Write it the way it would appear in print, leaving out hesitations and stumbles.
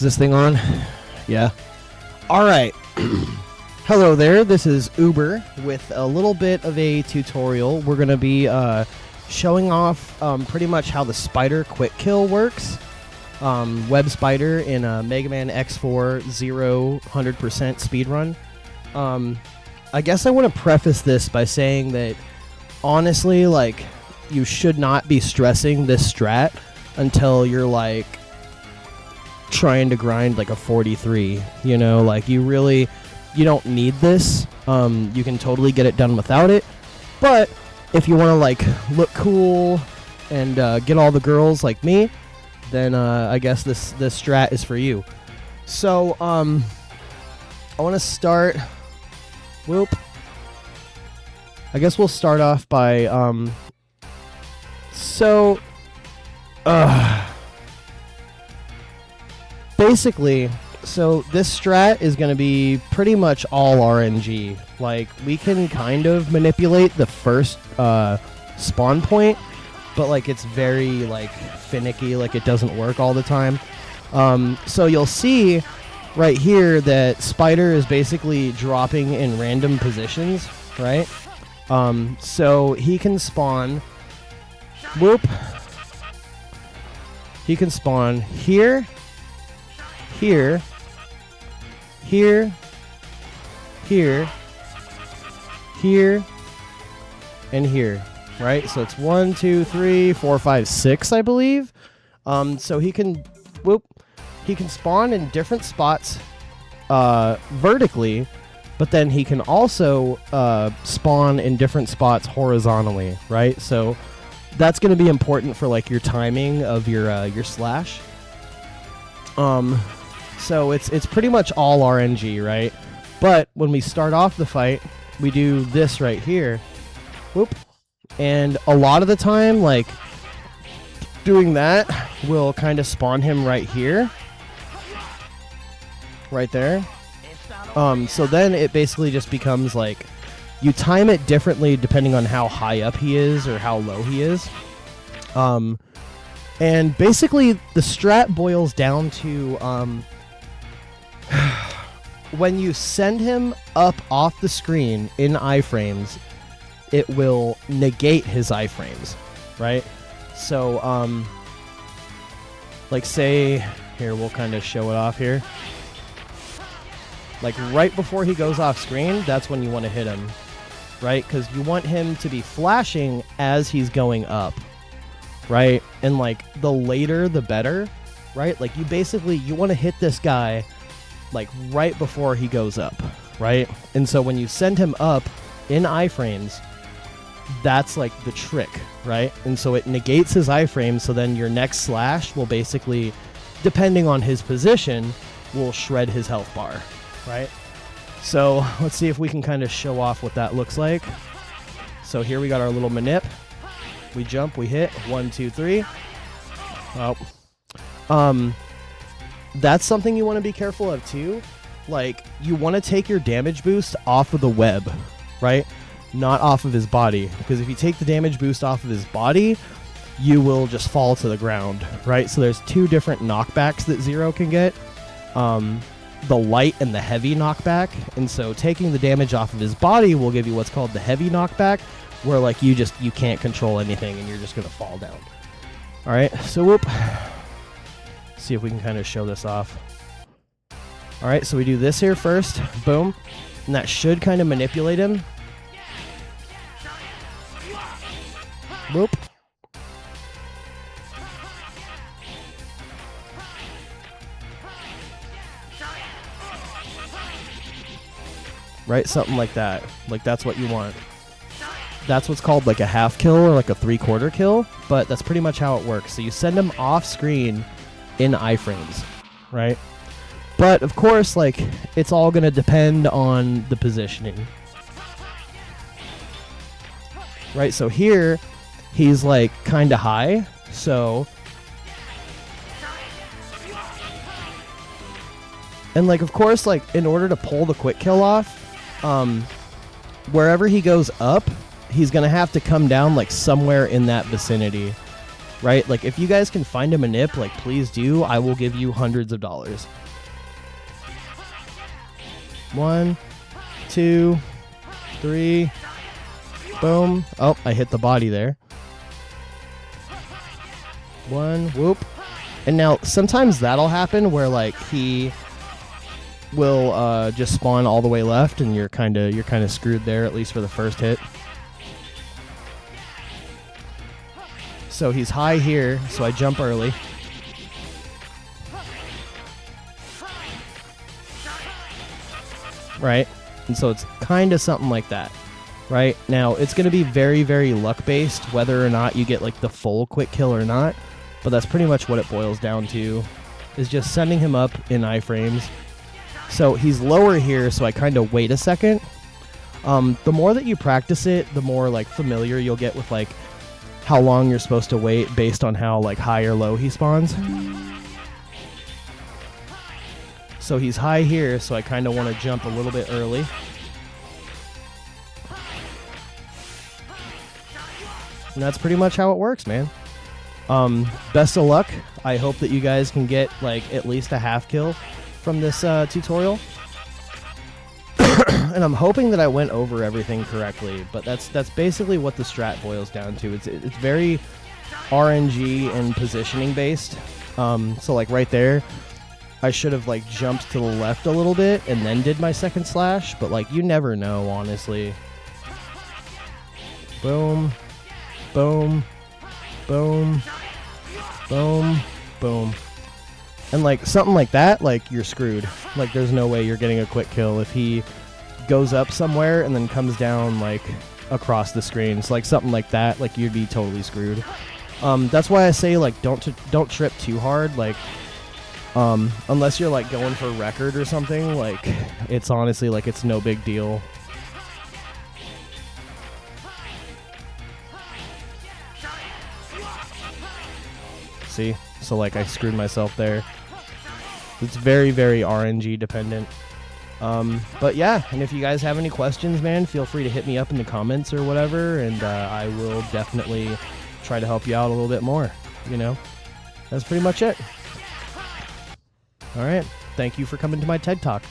Is this thing on? Yeah. All right. Hello there. This is Uber with a little bit of a tutorial. We're going to be showing off pretty much how the spider quick kill works. Web spider in a Megaman X4 0 100% speedrun. I guess I want to preface this by saying that honestly, like, you should not be stressing this strat until you're like trying to grind like a 43, you know, like you don't need this. You can totally get it done without it, but if you want to like look cool and get all the girls like me, then I guess this strat is for you. So I want to start. Whoop. I guess we'll start off by basically, so this strat is going to be pretty much all RNG. Like, we can kind of manipulate the first spawn point, but like it's very like finicky, like it doesn't work all the time. So you'll see right here that Spider is basically dropping in random positions, right? So he can spawn, whoop, he can spawn here, here, here, here, here, and here, right? So it's 1, 2, 3, 4, 5, 6, I believe. So he can, whoop, he can spawn in different spots vertically, but then he can also spawn in different spots horizontally, right? So that's going to be important for like your timing of your slash. So it's pretty much all RNG, right? But when we start off the fight, we do this right here. Whoop. And a lot of the time, like, doing that will kind of spawn him right here. Right there. So then it basically just becomes like, you time it differently depending on how high up he is or how low he is. And basically the strat boils down to when you send him up off the screen in iframes, it will negate his iframes, right? So like say here, we'll kind of show it off here. Like right before he goes off screen, that's when you want to hit him, right? Because you want him to be flashing as he's going up, right? And like the later the better, right? Like you want to hit this guy like right before he goes up, right? And so when you send him up in iframes, that's like the trick, right? And so it negates his iframes, so then your next slash will basically, depending on his position, will shred his health bar. Right? So let's see if we can kind of show off what that looks like. So here we got our little manip. We jump, we hit. 1, 2, 3. Oh. That's something you want to be careful of too. Like, you want to take your damage boost off of the web, right? Not off of his body. Because if you take the damage boost off of his body, you will just fall to the ground, right? So there's two different knockbacks that Zero can get. The light and the heavy knockback, and so taking the damage off of his body will give you what's called the heavy knockback, where like you can't control anything and you're just gonna fall down. All right, so whoop. See if we can kind of show this off. All right, so we do this here first, boom, and that should kind of manipulate him. Whoop. Right, something like that. Like, that's what you want. That's what's called like a half kill or like a 3/4 kill, but that's pretty much how it works. So you send them off screen in iframes, right? But of course, like, it's all gonna depend on the positioning. Right, so here he's like kind of high, so and like of course, like, in order to pull the quick kill off, wherever he goes up, he's gonna have to come down like somewhere in that vicinity. right? Like, if you guys can find him a nip, like, please do. I will give you hundreds of dollars. 1, 2, 3. Boom. Oh, I hit the body there. 1. Whoop. And now, sometimes that'll happen where, like, he will just spawn all the way left, and you're kind of screwed there, at least for the first hit. So he's high here, so I jump early. Right? And so it's kind of something like that. Right? Now, it's going to be very, very luck-based, whether or not you get, like, the full quick kill or not. But that's pretty much what it boils down to, is just sending him up in iframes. So he's lower here, so I kind of wait a second. The more that you practice it, the more, like, familiar you'll get with, like, how long you're supposed to wait based on how, like, high or low he spawns. So he's high here, so I kind of want to jump a little bit early. And that's pretty much how it works, man. Best of luck. I hope that you guys can get, like, at least a half kill from this tutorial. And I'm hoping that I went over everything correctly, but that's basically what the strat boils down to. It's very RNG and positioning based. So, like, right there, I should have, like, jumped to the left a little bit and then did my second slash, but, like, you never know, honestly. Boom, boom, boom, boom, boom. And, like, something like that, like, you're screwed. Like, there's no way you're getting a quick kill if he goes up somewhere and then comes down, like, across the screen. So, like, something like that, like, you'd be totally screwed. That's why I say, like, don't trip too hard. Like, unless you're, like, going for a record or something, like, it's honestly, like, it's no big deal. See? So, like, I screwed myself there. It's very, very RNG dependent. But yeah, and if you guys have any questions, man, feel free to hit me up in the comments or whatever, and I will definitely try to help you out a little bit more, you know? That's pretty much it. All right. Thank you for coming to my TED Talk.